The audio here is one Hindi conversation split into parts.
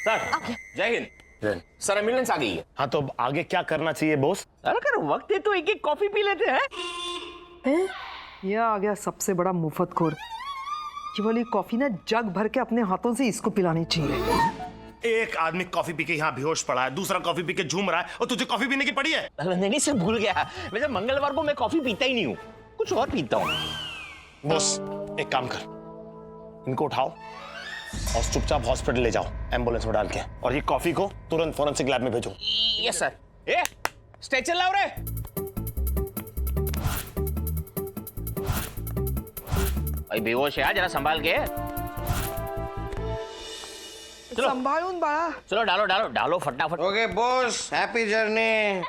सर जय हिंद। सर एम्बुलेंस आ गई है। हाँ तो आगे क्या करना चाहिए बॉस? अगर वक्त है तो एक एक कॉफी पी लेते हैं। ये आ गया सबसे बड़ा मुफ्तखोर। ये वाली कॉफी ना जग भर के अपने हाथों से इसको पिलानी चाहिए। एक आदमी कॉफी पी के यहाँ बेहोश पड़ा है, दूसरा कॉफी पी के झूम रहा है और तुझे कॉफी पीने की पड़ी है। नहीं सर भूल गया, वैसे मंगलवार को मैं कॉफी पीता ही नहीं हूँ, कुछ और पीता हूँ। बॉस एक काम कर, इनको उठाओ और चुपचाप हॉस्पिटल ले जाओ एम्बुलेंस में डाल के, और ये कॉफी को तुरंत फॉरेंसिक लैब में भेजो। Yes sir. ए स्ट्रेचर लाओ रे। भाई बेहोश है, जरा संभाल के। चलो संभालूं बड़ा। चलो डालो डालो डालो फटाफट। Okay boss, happy journey.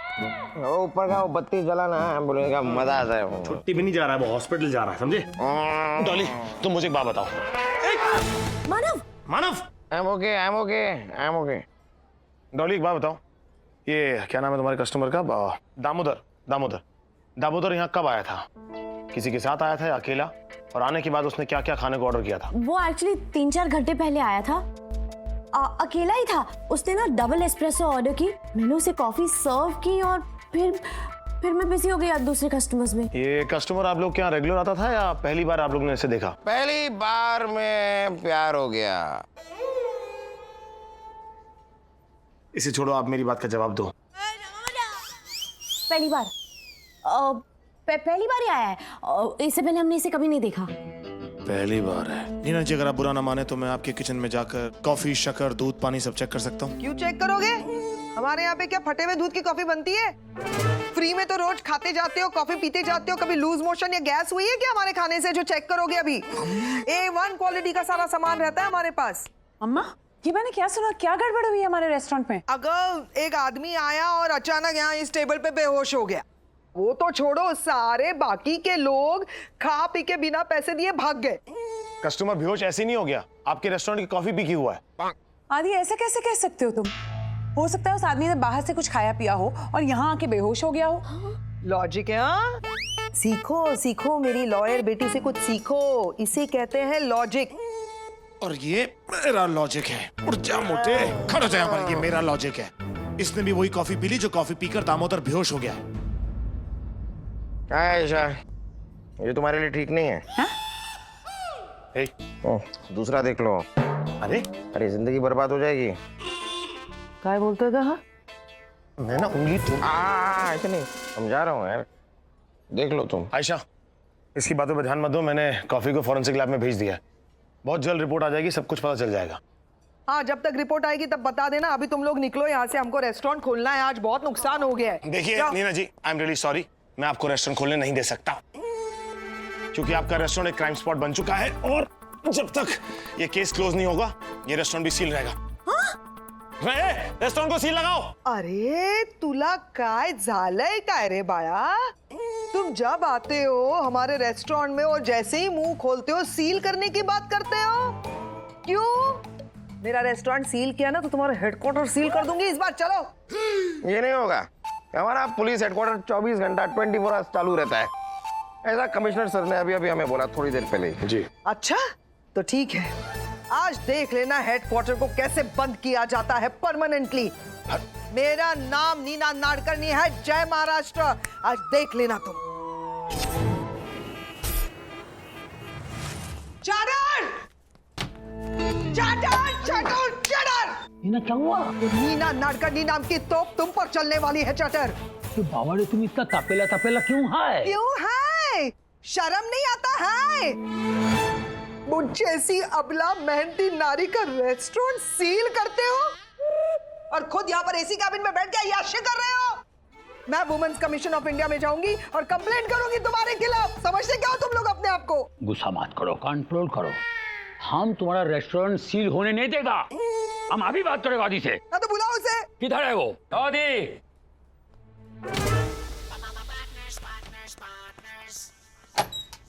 ऊपर का वो बत्ती जलाना एम्बुलेंस का मजा आता है। छुट्टी भी नहीं जा रहा है, वो हॉस्पिटल जा रहा है, समझे? डॉली तुम मुझे एक बात बताओ। मानव मानव आई एम ओके। डॉली एक बात बताओ, ये क्या नाम है तुम्हारे कस्टमर का? दामोदर यहाँ कब आया था? किसी के साथ आया था या अकेला? और आने के बाद उसने क्या क्या खाने को ऑर्डर किया था? वो एक्चुअली 3-4 घंटे पहले आया था। अकेला ही था। उसने ना डबल एस्प्रेसो ऑर्डर की, मैंने उसे कॉफी सर्व की और फिर मैं बिजी हो गया दूसरे कस्टमर्स में। ये कस्टमर आप लोग के यहाँ रेगुलर आता था या पहली बार आप लोग ने इसे देखा? पहली बार में प्यार हो गया। इसे छोड़ो, आप मेरी बात का जवाब दो। पहली बार पहली बार ही आया है। इससे पहले हमने इसे कभी नहीं देखा। पहली बार है। नीना जी अगर आप बुरा ना माने तो मैं आपके किचन में जाकर कॉफी, शक्कर, दूध, पानी सब चेक कर सकता हूँ? क्यों चेक करोगे? हमारे यहाँ पे क्या फटे हुए दूध की कॉफी बनती है? फ्री में तो रोज खाते जाते हो, कॉफी पीते जाते हो। कभी लूज मोशन या गैस हुई है क्या हमारे खाने से जो चेक करोगे? अभी A1 क्वालिटी का सारा सामान रहता है हमारे पास। अम्मा ये मैंने क्या सुना, क्या गड़बड़ हुई है हमारे रेस्टोरेंट में? अगर एक आदमी आया और अचानक यहाँ इस टेबल पे बेहोश हो गया, वो तो छोड़ो, सारे बाकी के लोग खा पी के बिना पैसे दिए भाग गए। कस्टमर बेहोश ऐसे नहीं हो गया, आपके रेस्टोरेंट की कॉफी पी की हुआ है। आदि ऐसे कैसे कह सकते हो तुम? हो सकता है उस आदमी ने बाहर से कुछ खाया पिया हो और यहाँ आके बेहोश हो गया हो। लॉजिक है। हाँ, सीखो सीखो मेरी लॉयर बेटी से कुछ सीखो, इसे कहते हैं लॉजिक। और ये मेरा लॉजिक है। उठ जा मोटे, खड़ो जा यहाँ पर, ये मेरा लॉजिक है। इसने भी वही कॉफी पी ली जो कॉफी पीकर दामोदर बेहोश हो गया है। आयशा, ये तुम्हारे लिए ठीक नहीं है। हे, दूसरा देख लो। अरे जिंदगी बर्बाद हो जाएगी। क्या बोलते कहा? मैं ना उंगली ऐसे नहीं, समझा रहा हूँ यार, देख लो तुम। आयशा इसकी बातों पर ध्यान मत दो, मैंने कॉफी को फॉरेंसिक लैब में भेज दिया है। बहुत जल्द रिपोर्ट आ जाएगी, सब कुछ पता चल जाएगा। हाँ, जब तक रिपोर्ट आएगी तब बता देना। अभी तुम लोग निकलो यहाँ से, हमको रेस्टोरेंट खोलना है। आज बहुत नुकसान हो गया है। देखिए नीना जी, आई एम रियली सॉरी, मैं आपको रेस्टोरेंट खोलने नहीं दे सकता क्योंकि आपका रेस्टोरेंट एक क्राइम स्पॉट बन चुका है और जब तक ये केस क्लोज नहीं होगा ये रेस्टोरेंट भी सील रहेगा। रेस्टोरेंट को सील लगाओ। अरे तुला काय झालंय काय रे बाळा? तुम जब आते हो हमारे रेस्टोरेंट में और जैसे ही मुंह खोलते हो सील करने की बात करते हो। क्यों? मेरा रेस्टोरेंट सील किया ना तो तुम्हारा हेडक्वार्टर सील कर दूंगी इस बार। चलो। ये नहीं होगा, हमारा पुलिस हेडक्वार्टर 24 घंटा 24 आवर्स चालू रहता है। ऐसा कमिश्नर सर ने अभी हमें बोला थोड़ी देर पहले जी। अच्छा तो ठीक है, आज देख लेना हेडक्वार्टर को कैसे बंद किया जाता है परमानेंटली। मेरा नाम नीना नाडकर्णी है। जय महाराष्ट्र। आज देख लेना तुम। चादर चादर चादर चादर। नीना क्या हुआ? नीना नाडकर्णी नाम की तोप तुम पर चलने वाली है चादर। तो बावड़े तुम इतना तापेला तापेला क्यों है? क्यों है? शर्म नहीं आता है? मुझ जैसी अबला मेहनती नारी का रेस्टोरेंट सील करते हो और खुद यहाँ पर एसी कैबिन में बैठ के याशी कर रहे हो। मैं वुमेन्स कमीशन ऑफ इंडिया में जाऊंगी और कंप्लेंट करूंगी तुम्हारे खिलाफ। समझते क्या हो तुम लोग अपने आप को? गुस्सा मत करो, कंट्रोल करो। हम तुम्हारा रेस्टोरेंट सील होने नहीं देगा। हम अभी बात करेंगे आदि से। तो बुलाओ उसे। किधर है वो? आदि।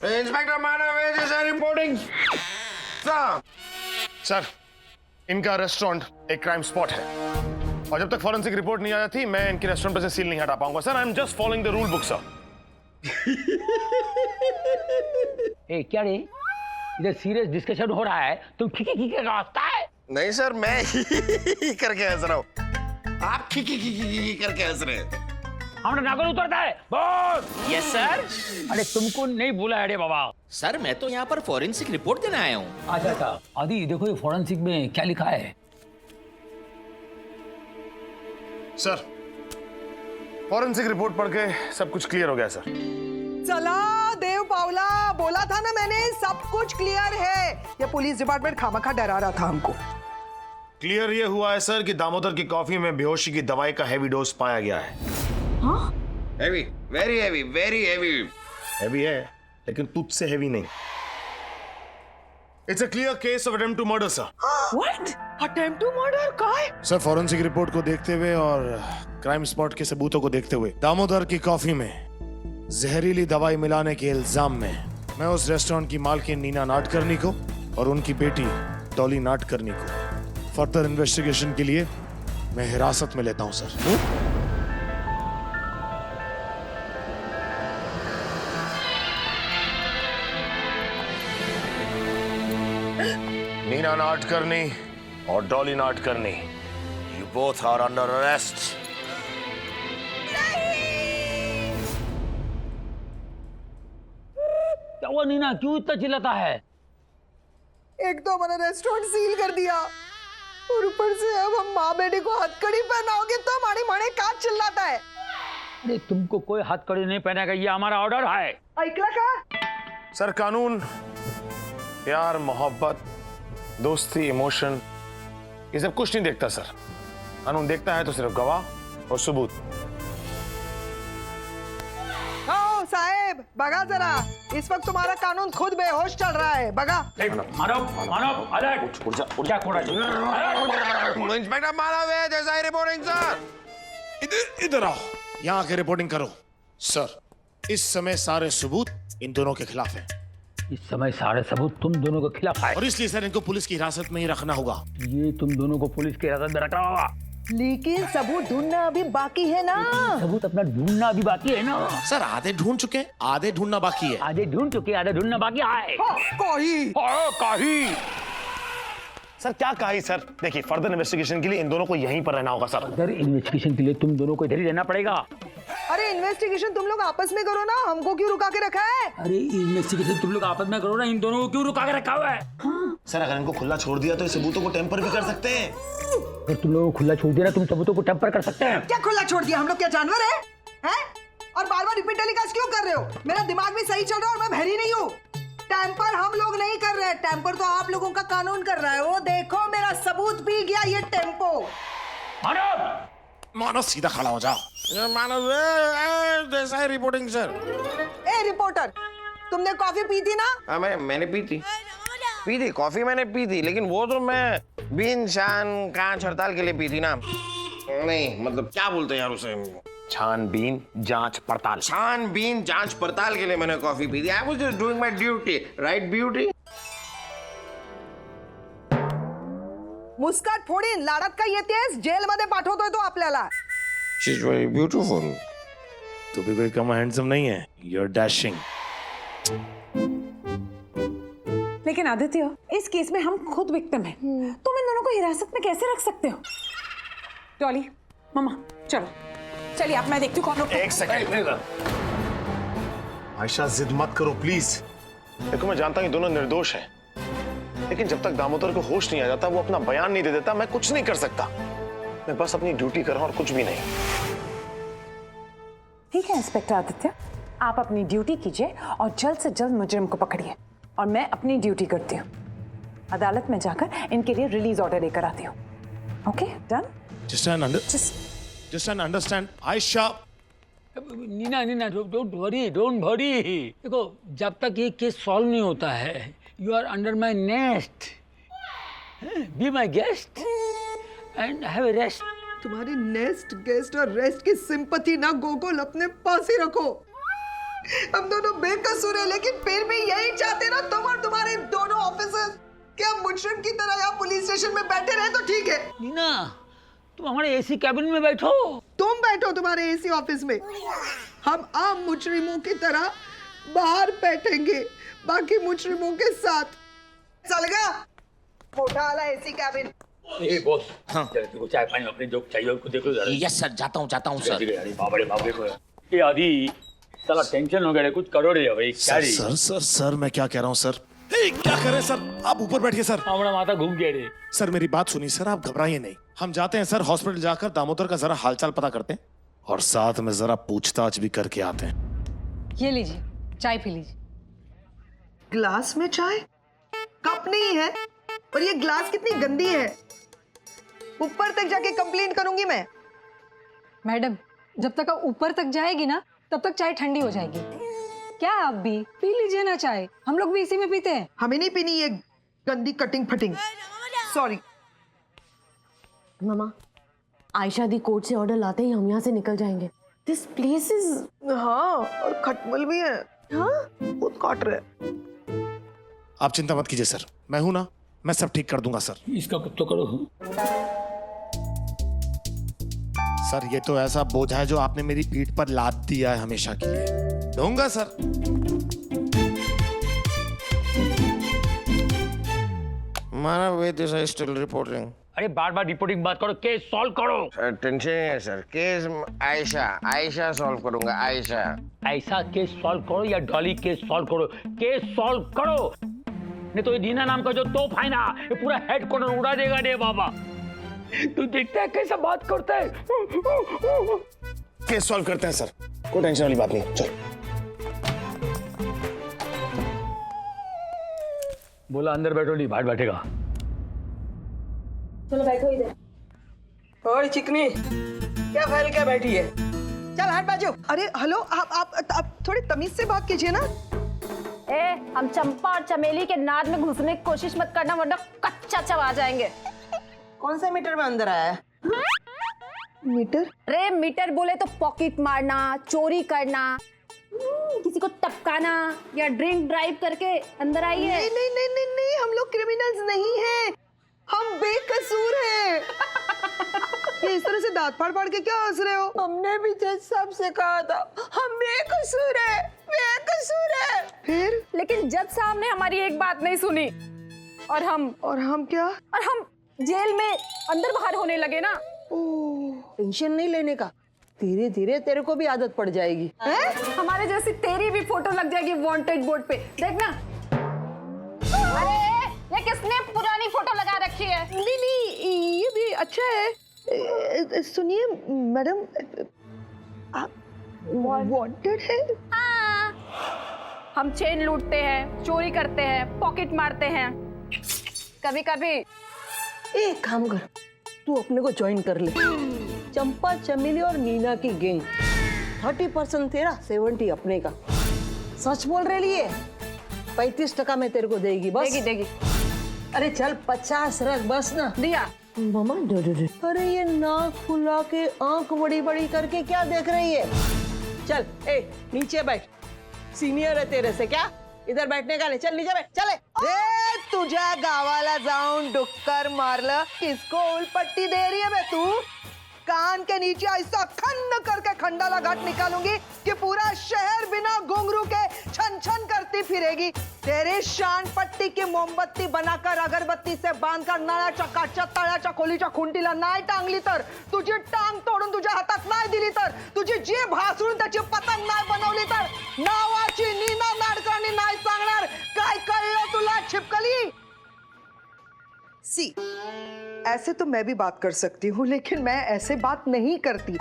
इंस्पेक्टर मानव रिपोर्टिंग। सर इनका रेस्टोरेंट एक क्राइम स्पॉट है और जब तक फॉरेंसिक रिपोर्ट नहीं आ जाती मैं इनके रेस्टोरेंट पर से सील नहीं हटा पाऊंगा। Sir I am just following the rule book sir. ए क्या रे, इधर सीरियस डिस्कशन हो रहा है, तुम खिके खिके रास्ता है। नहीं सर, मैं ही करके हंस रहा हूँ। आप खी करके हंस रहे हैं। हमारा नागल उतरता है बोल। Yes sir. अरे तुमको नहीं बोला है रे बाबा। सर मैं तो यहाँ पर फॉरेंसिक रिपोर्ट देने आया हूँ। अच्छा अच्छा आदि देखो ये फॉरेंसिक में क्या लिखा है। सर फॉरेंसिक रिपोर्ट पढ़ के सब कुछ क्लियर हो गया सर। चला देव पावला, बोला था ना मैंने, सब कुछ क्लियर है। ये पुलिस डिपार्टमेंट खामखा डरा रहा था हमको। क्लियर ये हुआ है सर कि दामोदर की कॉफी में बेहोशी की दवाई का हेवी डोज पाया गया है। Heavy, very heavy, very heavy. Heavy है लेकिन तुझसे हेवी नहीं। It's a clear case of attempt to murder sir. What? Attempt to murder? काय? सर फॉरेंसिक रिपोर्ट को देखते हुए और क्राइम स्पॉट के सबूतों को देखते हुए दामोदर की कॉफी में जहरीली दवाई मिलाने के इल्जाम में मैं उस रेस्टोरेंट की मालकिन नीना नाडकर्णी को और उनकी बेटी डॉली नाडकर्णी को फर्दर इन्वेस्टिगेशन के लिए मैं हिरासत में लेता हूं सर। नीना नाडकर्णी और Dolly Nadkarni, you both are under arrest. क्या हुआ नीना, क्यों इतना चिल्लाता है? एक तो हमारा रेस्टोरेंट सील कर दिया और ऊपर से अब हम माँ बेटे को हथकड़ी पहनाओगे तो हमारे माने का चिल्लाता है। अरे तुमको कोई हथकड़ी नहीं पहनेगा, ये हमारा ऑर्डर है। ऐकला का? सर कानून प्यार, मोहब्बत, दोस्ती, इमोशन ये सब कुछ नहीं देखता सर। कानून देखता है तो सिर्फ गवाह और सबूत। आओ साहेब, बगा जरा, इस वक्त तुम्हारा कानून खुद बेहोश चल रहा है। बगा। मानव अलर्ट। क्या कोड़ा इंस्पेक्टर मानव है, जैसा रिपोर्टिंग सर। इधर आओ, यहाँ आके रिपोर्टिंग करो। सर इस समय सारे सबूत इन दोनों के खिलाफ हैं। इस समय सारे सबूत तुम दोनों के खिलाफ है और इसलिए सर इनको पुलिस की हिरासत में ही रखना होगा। ये तुम दोनों को पुलिस की हिरासत में रखना होगा। लेकिन सबूत ढूंढना अभी बाकी है ना। सबूत अपना ढूंढना अभी बाकी है ना। सर आधे ढूंढ चुके हैं, आधे ढूंढना बाकी है। आधे ढूंढ चुके, आधे ढूंढना बाकी है। काही सर, क्या काही सर? देखिए फर्दर इन्वेस्टिगेशन के लिए इन दोनों को यहीं पर रहना होगा सर। फर्दर इन्वेस्टिगेशन के लिए तुम दोनों को इधर ही रहना पड़ेगा। अरे इन्वेस्टिगेशन तुम लोग आपस में करो ना, हमको क्यों रुका के रखा है? अरे इन्वेस्टिगेशन तुम लोग आपस में करो ना, इन दोनों को क्यों रुका के रखा हुआ है? सर अगर इनको खुला छोड़ दिया तो इस सबूतों को टेम्पर भी कर सकते हैं। अगर तुम लोगों को खुला छोड़ दिया तुम सबूतों को टेम्पर कर सकते हैं। क्या खुला छोड़ दिया? हम लोग क्या जानवर हैं? हैं? और बार-बार रिपीट टेलीकास्ट क्यों कर रहे हो? मेरा दिमाग भी सही चल रहा है और मैं बहरी नहीं हूँ। टेम्पर हम लोग नहीं कर रहे हैं, टेम्पर तो आप लोगों का कानून कर रहा है। वो देखो मेरा सबूत पी गया ये टेम्पो। मानो सीधा खड़ा हो जाओ। मानव जैसा है रिपोर्टिंग सर। ए रिपोर्टर, तुमने कॉफी पी थी ना? हाँ मैंने पी थी कॉफी मैंने पी थी, लेकिन वो तो मैं बीन शान कांच हड़ताल के लिए पी थी ना। नहीं मतलब क्या बोलते हैं यार उसे, छानबीन जांच पड़ताल। छानबीन जांच पड़ताल के लिए मैंने कॉफी पी थी। I was just doing my duty, right beauty? मुस्काट फोडीन, लाडात का येतेस, जेलमध्ये पाठवतोय तो आपल्याला। She is very beautiful. तू भी कोई कम हैंडसम नहीं है, यू आर डैशिंग। लेकिन आदित्य, इस केस में हम खुद विक्टिम हैं। तुम इन दोनों को हिरासत में कैसे रख सकते हो? डॉली, मम्मा, चलो चलिए, आप मैं देखती हूँ कौन रोकता है। एक सेकंड आयशा, जिद मत करो प्लीज। देखो मैं जानता हूँ ये दोनों निर्दोष हैं, लेकिन जब तक दामोदर को होश नहीं आ जाता, वो अपना बयान नहीं दे देता, मैं कुछ नहीं कर सकता। मैं बस अपनी ड्यूटी कर रहा हूं और कुछ भी नहीं। ठीक है इंस्पेक्टर आदित्य, आप अपनी ड्यूटी कीजिए और जल्द से जल्द मुजरिम को पकड़िए, और मैं अपनी ड्यूटी करती हूँ। अदालत में जाकर इनके लिए रिलीज ऑर्डर लेकर आती हूँ। Okay, done? Just understand, Ayesha. Neena don't worry. देखो जब तक ये केस सॉल्व नहीं होता है, you are under my nest, be my guest and have a rest. तुम्हारे नेस्ट, गेस्ट और रेस्ट की सिंपैथी ना गोकुल अपने पास ही रखो। हम दोनों बेकसूर हैं, लेकिन फिर भी यही चाहते ना तुम और तुम्हारे दोनों ऑफिसर्स कि हम मुजरिम की तरह यहाँ पुलिस स्टेशन में बैठे रहे तो ठीक है। नीना, तुम हमारे एसी कैबिन में बैठो। तुम बैठो तुम्हारे एसी ऑफिस में, हम आम मुजरिमों की तरह बाहर बैठेंगे बाकी मुजरिमों के साथ। चल गया? मोटा वाला एसी कैबिन। ए बॉस, हाँ तेरे को चाय पानी अपने जो चाहिए उसको देखो जरा। यस सर, जाता हूँ सर। अरे बाप रे बाप रे। ये आदि साला टेंशन हो गया, कुछ करो रे भाई। क्या रे? सर मैं क्या कह रहा हूँ सर। क्या कर रहे हैं सर, आप ऊपर बैठिए सर। हमारा माथा घूम गया रे। सर मेरी बात सुनिए सर, आप घबराइए नहीं। हम जाते हैं सर हॉस्पिटल, जाकर दामोदर का जरा हालचाल पता करते हैं और साथ में जरा पूछताछ भी करके आते हैं। ये लीजिए, चाय पी लीजिए। ग्लास में चाय? कप नहीं है, और ये ग्लास कितनी गंदी है। ऊपर तक जाके कंप्लेंट करूंगी मैं। मैडम, जब तक आप ऊपर तक जाएगी ना, तब तक चाय ठंडी हो जाएगी। क्या आप भी पी लीजिए ना चाय, हम लोग भी इसी में पीते हैं। हमें नहीं पीनी ये गंदी कटिंग फटिंग। सॉरी। मामा, आयशा दी कोर्ट से ऑर्डर लाते ही हम यहाँ से निकल जाएंगे। This place is. हाँ, और खटमल भी है। हाँ, बहुत काट रहे। आप चिंता मत कीजिए सर, मैं हूं ना, मैं सब ठीक कर दूंगा सर। इसका कुछ तो करो। सर ये तो ऐसा बोझ है जो आपने मेरी पीठ पर लाद दिया है हमेशा के लिए। दूंगा सर। माना वेद इज स्टिल रिपोर्टिंग। अरे बार बार रिपोर्टिंग बात करो, केस सॉल्व करो। सर टेंशन नहीं है सर, केस आयशा सॉल्व करूंगा। आयशा ऐसा केस सॉल्व करो या डॉली केस सॉल्व करो, केस सॉल्व करो। नहीं तो ये दीना नाम का जो तोप है ना, ये पूरा हेडक्वार्टर उड़ा देगा रे बाबा। तू देखता है कैसा बात करता है। केस सॉल्व करते हैं सर, कोई टेंशन वाली बात नहीं। चल बोला अंदर बैठो, नहीं बाहर बैठेगा। चलो बैठो इधर। और चिकनी क्या फैल के बैठी है? चल हट बाजू। अरे हेलो, आप थोड़ी तमीज से बात कीजिए ना। ए, हम चंपा और चमेली के नाद में घुसने की कोशिश मत करना, वरना कच्चा चबा जाएंगे। कौन से मीटर में अंदर आया है? मीटर? अरे मीटर बोले तो पॉकेट मारना, चोरी करना, किसी को टपकाना या ड्रिंक ड्राइव करके अंदर आई है। नहीं नहीं नहीं नहीं नहीं, हम लोग क्रिमिनल्स नहीं हैं, हम बेकसूर हैं। ये इस तरह से दांत फाड़ फाड़ के क्या हंस रहे हो? हमने भी जज साहब से कहा था हम बेकसूर हैं, बेकसूर हैं। फिर? लेकिन जज साहब ने हमारी एक बात नहीं सुनी और हम क्या? और हम जेल में अंदर बाहर होने लगे ना। टेंशन नहीं लेने का, धीरे धीरे तेरे को भी आदत पड़ जाएगी। हमारे जैसी तेरी भी फोटो लग जाएगी वांटेड बोर्ड पे, देखना। अरे ये किसने पुरानी फोटो लगा रखी है? नहीं नहीं, ये भी अच्छा है। सुनिए मैडम, आप वांटेड है? हाँ, हम चेन लूटते हैं, चोरी करते हैं, पॉकेट मारते हैं, कभी कभी। एक काम कर, तू अपने को ज्वाइन कर ले। चंपा, चमेली और नीना की गैंग। 30% तेरा, 70 अपने का। सच बोल रही है? 35% में तेरे को देगी बस। देगी। अरे चल 50 रख बस ना। दिया। मामा अरे ये नाक फुला के आंख बड़ी बड़ी करके क्या देख रही है? चल ए नीचे बैठ, सीनियर है तेरे से क्या? इधर बैठने का नहीं, चल नीचे बैठ। चले तुझ्या गावाला जाऊन डुक्कर मारलं, किसको उलपट्टी दे रही है बे तू? कान के नीचे ऐसा खन्न करके खंडाला घाट निकालूंगी कि पूरा शहर बिना घुंघरू के छन छन करती फिरेगी। तेरे शान पट्टी की मोमबत्ती बनाकर अगरबत्ती से बांधकर नळाच्या काठच्या तळ्याच्या खोलीच्या खुंटीला नाही टांगली तर, तुझी टांग तोडून तुझ्या हातात नाही दिली तर, तुझी जीभ भासून त्याची पतंग नाही बनवली तर, नावाची नीना नाडकर्णी नाही सांगणार। काय कळलं तुला छिपकली? सी, ऐसे तो मैं भी बात कर सकती हूँ, लेकिन मैं ऐसे बात नहीं करती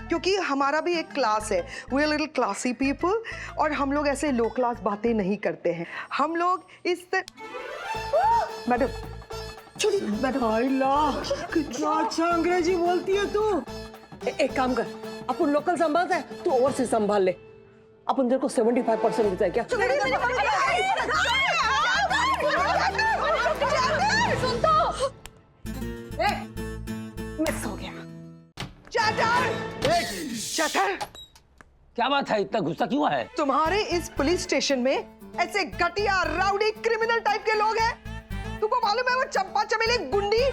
क्योंकि हमारा भी एक क्लास है। We are little classy people, और हम लोग ऐसे लो क्लास बातें नहीं करते हैं। हम लोग इस मैडम कितना अच्छा अंग्रेजी बोलती है तू। एक काम कर, अपन लोकल संभालता है, तू ओवर से संभाल ले। अपन तेरे को 75% देता है क्या? सुन तो, मिस हो गया। चटर, क्या बात है, इतना गुस्सा क्यों है? तुम्हारे इस पुलिस स्टेशन में ऐसे घटिया राउडी क्रिमिनल टाइप के लोग हैं। तुमको मालूम है वो चंपा चमेली गुंडी,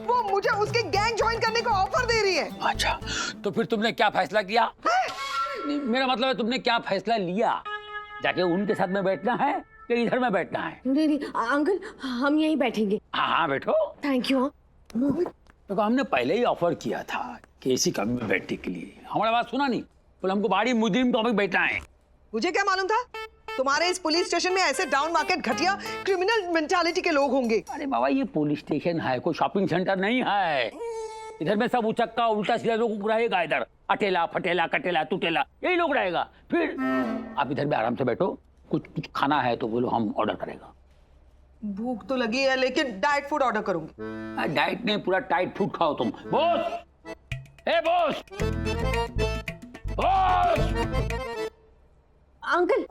वो मुझे उसके गैंग ज्वाइन करने को ऑफर दे रही है। अच्छा, तो फिर तुमने क्या फैसला किया? मेरा मतलब है तुमने क्या फैसला लिया? जाके उनके साथ में बैठना है कि इधर में बैठना है? नहीं नहीं अंकल हम यहीं बैठेंगे। हाँ हाँ बैठो। Thank you. तो हमने पहले ही ऑफर किया था कि एसी कब में बैठने के लिए, हमारा बात सुना नहीं, बोले हमको बाड़ी मुजरिम टॉपिक बैठना है। मुझे क्या मालूम था तुम्हारे इस पुलिस स्टेशन में ऐसे डाउन मार्केट घटिया क्रिमिनल मेंटालिटी के लोग होंगे। अरे बाबा ये पुलिस स्टेशन है, कोई शॉपिंग सेंटर नहीं है। इधर में सब उचक्का उल्टा सीधा लोग रहेगा, इधर अटेला फटेला कटेला टूटेला यही लोग रहेगा। फिर आप इधर में आराम से बैठो, कुछ खाना है तो बोलो हम ऑर्डर करेगा। भूख तो लगी है लेकिन डाइट फूड ऑर्डर करूंगी। डाइट नहीं पूरा टाइट फूड खाओ तुम। बॉस, ए बॉस, बॉस। अंकल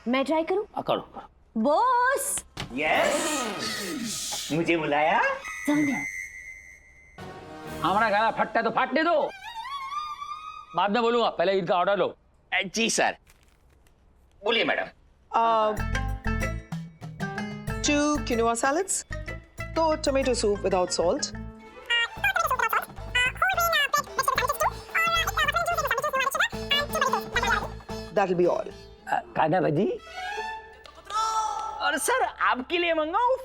मैं ट्राई करूं? करो करो। बॉस यस, मुझे बुलाया? हमारा खाना फटता है तो फाटने दो, बाद में बोलूंगा, पहले इनका ऑर्डर लो। जी सर, बोलिए madam. 2 quinoa salads, 2 tomato soup without salt, that'll be all. कांदा भजी। और सर आपके लिए मंगाऊं?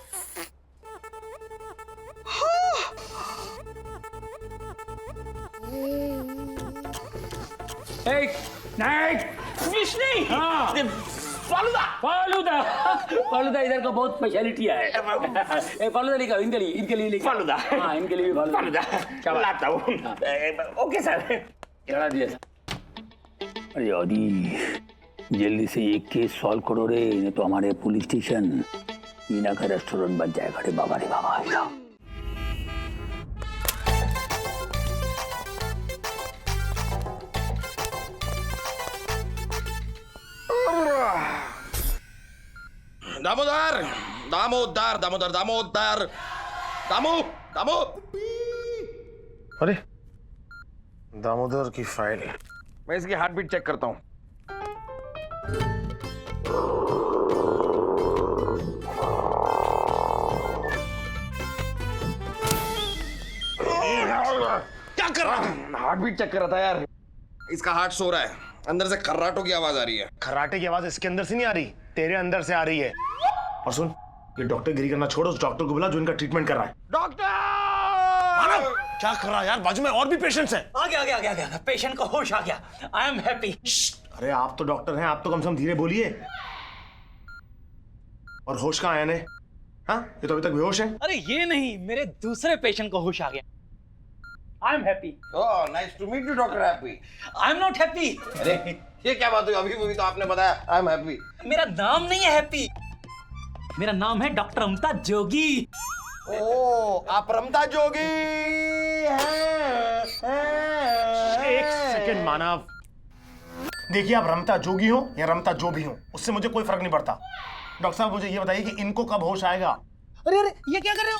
एक नहीं फिश नहीं, हाँ। फालूदा। फालूदा, फालूदा इधर का बहुत स्पेशलिटी है। ए फालूदा लेकर इनके लिए लेकर फालूदा। हाँ इनके लिए भी फालूदा। क्या लाता हूँ? Okay sir. चला दिया सर। अरे यादी जल्दी से एक केस सॉल्व करो रे, नहीं तो हमारे पुलिस स्टेशन मीना का रेस्टोरेंट बन जाएगा रे बाबा रे बाबा। दामोदर दामोदर दामोदर दामोदर दामो दामो। अरे दामोदर की फाइल। मैं इसकी हार्ट बीट चेक करता हूँ। क्या कर रहा है? हार्ट बीट चेक कर रहा था यार। इसका हार्ट सो रहा है, अंदर से खर्राटों की आवाज आ रही है। खर्राटे की आवाज इसके अंदर से नहीं आ रही, तेरे अंदर से आ रही है। और सुन, ये डॉक्टर गिरी करना छोड़ो, उस डॉक्टर को बुला जो इनका ट्रीटमेंट कर रहा है। डॉक्टर क्या कर रहा है यार? बाजू में और भी पेशेंट्स हैं। आ गया पेशेंट को होश आ गया। I am happy. अरे आप तो डॉक्टर हैं, आप तो कम से कम धीरे बोलिए। और होश कहाँ है? हाँ, ये तो अभी तक बेहोश है। अरे ये नहीं, मेरे दूसरे पेशेंट को होश आ गया। I am Happy. Oh nice to meet you doctor Happy. I am not happy. अरे ये क्या बात हुई? अभी तो आपने बताया आई एम हैप्पी। मेरा नाम नहीं है हैप्पी, मेरा नाम है डॉक्टर अमता जोगी। ओह आप रमता जोगी हैं। एक सेकंड मानव, देखिए आप रमता जोगी हो या रमता जो भी हो, उससे मुझे कोई फर्क नहीं पड़ता। डॉक्टर साहब मुझे ये बताइए कि इनको कब होश आएगा? अरे ये क्या कर रहे हो?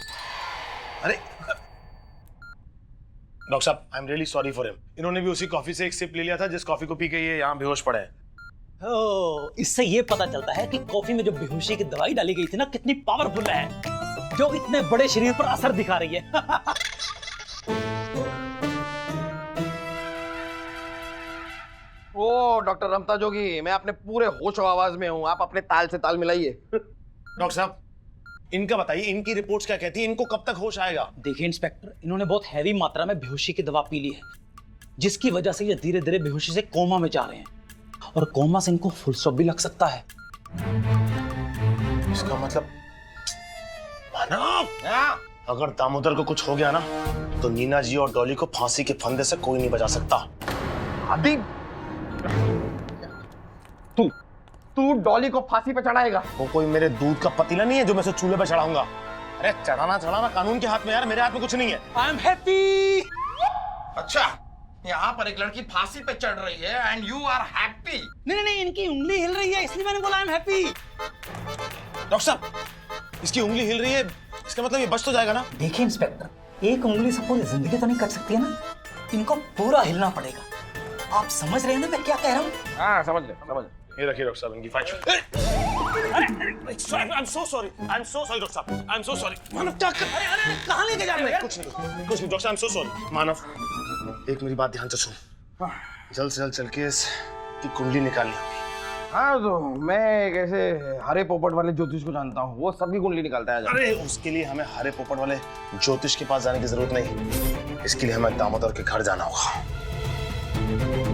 अरे डॉक्टर साहब I am really sorry for him. इन्होंने भी उसी कॉफी से एक सिप ले लिया था जिस कॉफी को पी के ये यहाँ बेहोश पड़े हैं। ओह, इससे ये पता चलता है कि कॉफी में जो बेहोशी की दवाई डाली गई थी ना, कितनी पावरफुल है, जो इतने बड़े शरीर पर असर दिखा रही है। ओ डॉक्टर रमता जोगी, मैं अपने पूरे होश और आवाज में हूँ, आप अपने ताल से ताल मिलाइए। डॉक्टर साहब इनका बताइए, इनकी रिपोर्ट्स क्या कहती है? इनको कब तक होश आएगा? देखिए इंस्पेक्टर, इन्होंने बहुत हैवी मात्रा में बेहोशी की दवा पी ली है, जिसकी वजह से ये धीरे धीरे बेहोशी से कोमा में जा रहे हैं, और कोमा से इनको फुल स्टॉप भी लग सकता है। इसका मतलब मानव, अगर दामोदर को कुछ हो गया ना, तो नीना जी और डॉली को फांसी के फंदे से कोई नहीं बचा सकता। अभी तू डॉली को फांसी पे चढ़ाएगा? वो कोई मेरे दूध का पतीला नहीं है जो मैं उसे चूल्हे पे चढ़ाऊंगा। अरे चढ़ाना कानून के हाथ में यार, मेरे हाथ में कुछ नहीं है। आई एम हैप्पी। अच्छा, यहाँ पर एक लड़की फांसी पे चढ़ रही है एंड यू आर हैप्पी? नहीं, इनकी उंगली हिल रही है इसलिए मैंने बोला आई एम हैप्पी। डॉक्टर साहब इसकी उंगली हिल रही है, इसका मतलब ये बच तो जाएगा ना? देखिए इंस्पेक्टर, एक उंगली से पूरी जिंदगी तो नहीं कट सकती है ना, इनको पूरा हिलना पड़ेगा। आप समझ रहे हैं ना मैं क्या कह रहा हूँ? हाँ समझ ले। ये रखिए डॉक्टर साहब इनकी file. I am so sorry doctor साहब, आई एम सो सॉरी। मानव क्या कर? अरे कहाँ लेके जा रहे हैं? कुछ नहीं डॉक्टर साहब, आई एम सो सॉरी। मानव एक मेरी बात ध्यान से सुन, जल्द से जल्द चल के इसकी कुंडली निकालनी होगी। हाँ तो मैं एक ऐसे हरे पोपट वाले ज्योतिष को जानता हूँ, वो सबकी कुंडली निकालता है। अरे उसके लिए हमें हरे पोपट वाले ज्योतिष के पास जाने की जरूरत नहीं, इसके लिए हमें दामोदर के घर जाना होगा।